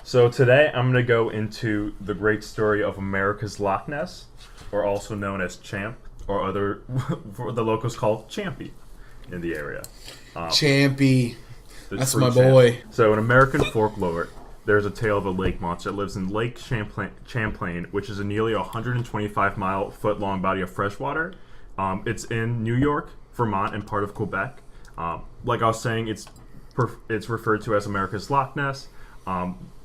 So today I'm going to go into the great story of America's Loch Ness, or also known as Champ, or other for the locals call Champy in the area. Champy. That's my Champ. boy. So in American folklore, there's a tale of a lake monster that lives in Lake Champlain, which is a nearly 125 foot long body of fresh water. It's in New York, Vermont, and part of Quebec. Like I was saying, it's referred to as America's Loch Ness,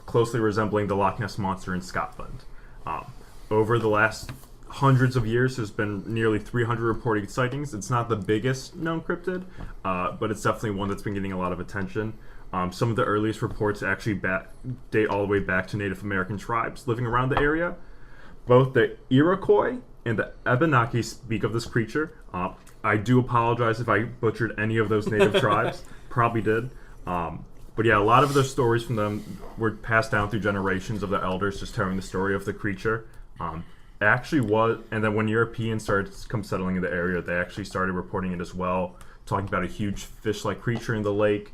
closely resembling the Loch Ness Monster in Scotland. Over the last hundreds of years, there's been nearly 300 reported sightings. It's not the biggest known cryptid, but it's definitely one that's been getting a lot of attention. Some of the earliest reports actually date all the way back to Native American tribes living around the area. Both the Iroquois and the Abenaki speak of this creature. I do apologize if I butchered any of those native tribes. Probably did. But yeah, a lot of those stories from them were passed down through generations of the elders just telling the story of the creature. It actually was, and then when Europeans started to come settling in the area, they actually started reporting it as well, talking about a huge fish-like creature in the lake,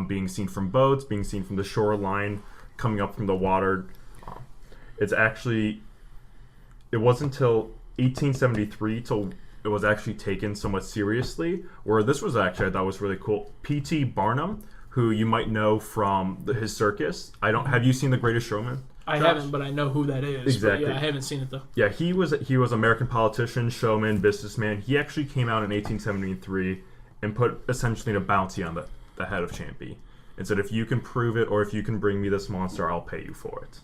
being seen from boats, being seen from the shoreline, coming up from the water. It wasn't until 1873 till it was actually taken somewhat seriously, where this was actually, I thought was really cool. P.T. Barnum, who you might know from his circus. Have you seen The Greatest Showman? I haven't, but I know who that is. Exactly. But yeah, I haven't seen it though. Yeah, he was an American politician, showman, businessman. He actually came out in 1873 and put essentially a bounty on the head of Champy and said, if you can prove it or if you can bring me this monster, I'll pay you for it.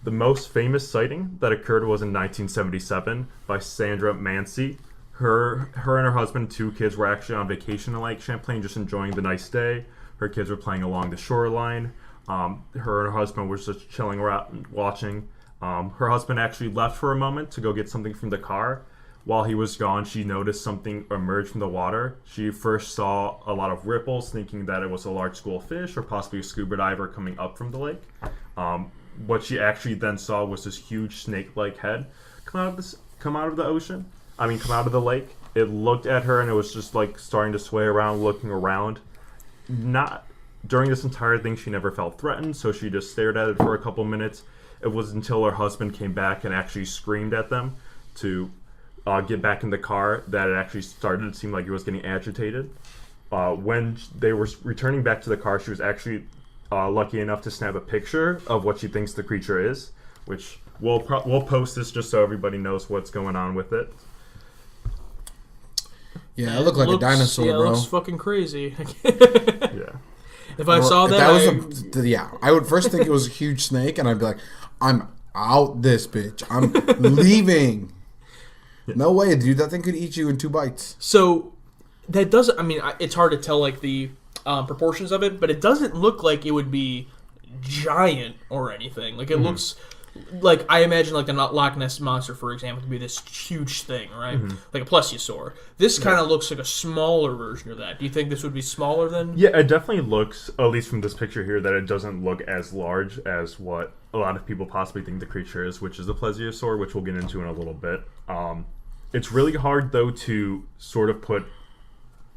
The most famous sighting that occurred was in 1977 by Sandra Mancy. Her and her husband, 2 kids, were actually on vacation in Lake Champlain, just enjoying the nice day. Her kids were playing along the shoreline. Her and her husband were just chilling around, watching. Her husband actually left for a moment to go get something from the car. While he was gone, she noticed something emerge from the water. She first saw a lot of ripples, thinking that it was a large school of fish or possibly a scuba diver coming up from the lake. What she actually then saw was this huge snake-like head come out of the lake. It looked at her and it was just like starting to sway around, looking around. During this entire thing, she never felt threatened, so she just stared at it for a couple minutes. It was until her husband came back and actually screamed at them to get back in the car that it actually started to seem like he was getting agitated. When they were returning back to the car, she was actually lucky enough to snap a picture of what she thinks the creature is, which we'll post this just so everybody knows what's going on with it. Yeah, it looked like a dinosaur, bro. Yeah, it looks fucking crazy. Yeah. If I saw that, I would first think it was a huge snake, and I'd be like, I'm out this bitch. I'm leaving. No way, dude. That thing could eat you in 2 bites. So that doesn't. I mean, it's hard to tell like the proportions of it, but it doesn't look like it would be giant or anything. Like it looks like, I imagine like the Loch Ness Monster, for example, to be this huge thing, right? Like a plesiosaur. This kind of looks like a smaller version of that. Do you think this would be smaller than? Yeah, it definitely looks, at least from this picture here, that it doesn't look as large as what a lot of people possibly think the creature is, which is the plesiosaur, which we'll get into in a little bit. It's really hard, though, to sort of put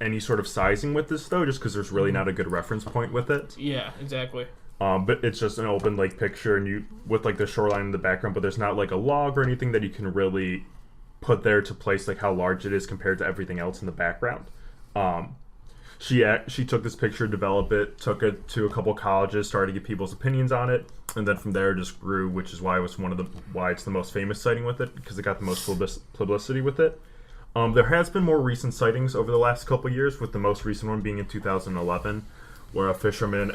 any sort of sizing with this, though, just because there's really not a good reference point with it. Yeah, exactly. But it's just an open lake picture, and you with like the shoreline in the background, but there's not like a log or anything that you can really put there to place like how large it is compared to everything else in the background. She took this picture, developed it, took it to a couple colleges, started to get people's opinions on it, and then from there it just grew, which is why it's the most famous sighting with it, because it got the most publicity with it. There has been more recent sightings over the last couple years, with the most recent one being in 2011, where a fisherman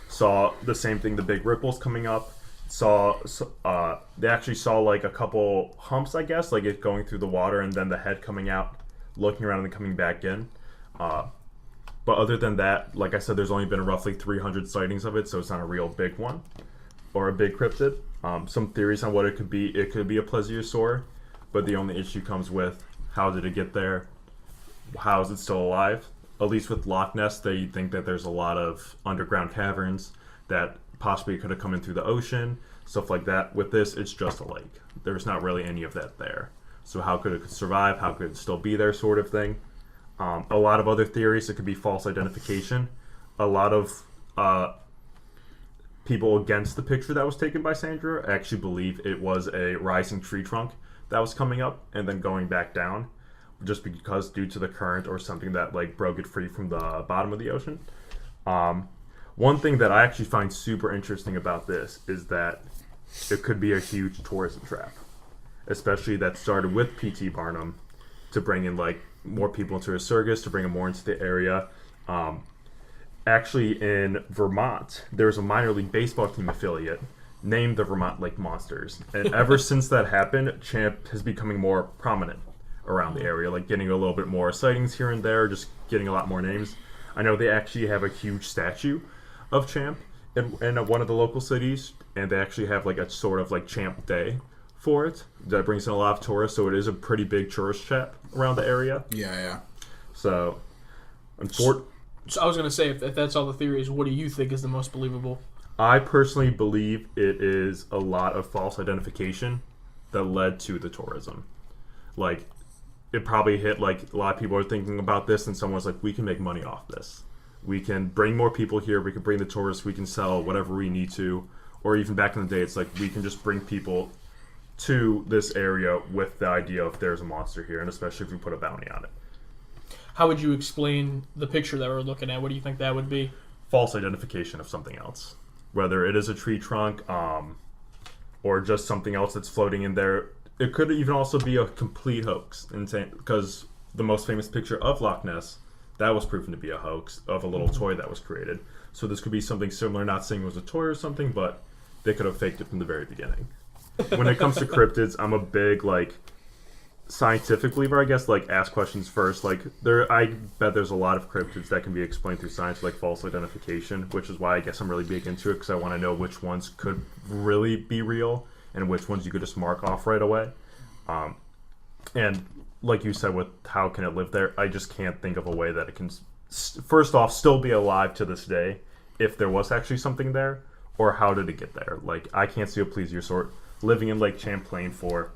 saw the same thing, the big ripples coming up. They actually saw like a couple humps, I guess, like it going through the water, and then the head coming out, looking around and coming back in. But other than that, like I said, there's only been roughly 300 sightings of it, so it's not a real big one or a big cryptid. Some theories on what it could be. It could be a plesiosaur, but the only issue comes with how did it get there? How is it still alive? At least with Loch Ness, they think that there's a lot of underground caverns that possibly could have come in through the ocean, stuff like that. With this, it's just a lake. There's not really any of that there. So how could it survive? How could it still be there, sort of thing? A lot of other theories, it could be false identification. A lot of people against the picture that was taken by Sandra actually believe it was a rising tree trunk that was coming up and then going back down, just because due to the current or something that like broke it free from the bottom of the ocean. One thing that I actually find super interesting about this is that it could be a huge tourism trap, especially that started with P.T. Barnum to bring in like more people into his circus, to bring them more into the area. Actually, in Vermont, there's a minor league baseball team affiliate named the Vermont Lake Monsters, and ever since that happened, Champ is becoming more prominent around the area, like getting a little bit more sightings here and there, just getting a lot more names. I know they actually have a huge statue of Champ in one of the local cities, and they actually have like a sort of like Champ Day for it that brings in a lot of tourists, so it is a pretty big tourist trap around the area. Yeah. So, So I was going to say, if that's all the theories, what do you think is the most believable? I personally believe it is a lot of false identification that led to the tourism. Like, it probably hit, like, a lot of people are thinking about this, and someone's like, we can make money off this. We can bring more people here, we can bring the tourists, we can sell whatever we need to. Or even back in the day, it's like, we can just bring people to this area with the idea of there's a monster here, and especially if we put a bounty on it. How would you explain the picture that we're looking at? What do you think that would be? False identification of something else. Whether it is a tree trunk, or just something else that's floating in there. It could even also be a complete hoax. Because the most famous picture of Loch Ness, that was proven to be a hoax of a little toy that was created. So this could be something similar, not saying it was a toy or something, but they could have faked it from the very beginning. When it comes to cryptids, I'm a big, like, scientific believer, I guess. Like, ask questions first. Like, I bet there's a lot of cryptids that can be explained through science, like false identification, which is why I guess I'm really big into it, because I want to know which ones could really be real and which ones you could just mark off right away. And like you said, with how can it live there, I just can't think of a way that it can, first off, still be alive to this day if there was actually something there, or how did it get there? Like, I can't see a plesiosaur living in Lake Champlain for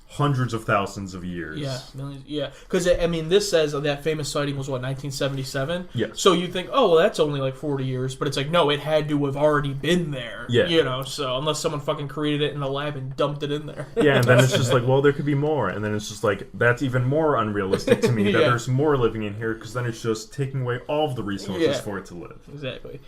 hundreds of thousands of years. Yeah, millions. Yeah, because I mean, this says that famous sighting was what, 1977. Yeah. So you think, oh well, that's only like 40 years, but it's like, no, it had to have already been there. Yeah. You know, so unless someone fucking created it in a lab and dumped it in there. Yeah, and then it's just like, well, there could be more, and then it's just like, that's even more unrealistic to me that Yeah. there's more living in here, because then it's just taking away all of the resources Yeah. for it to live. Exactly.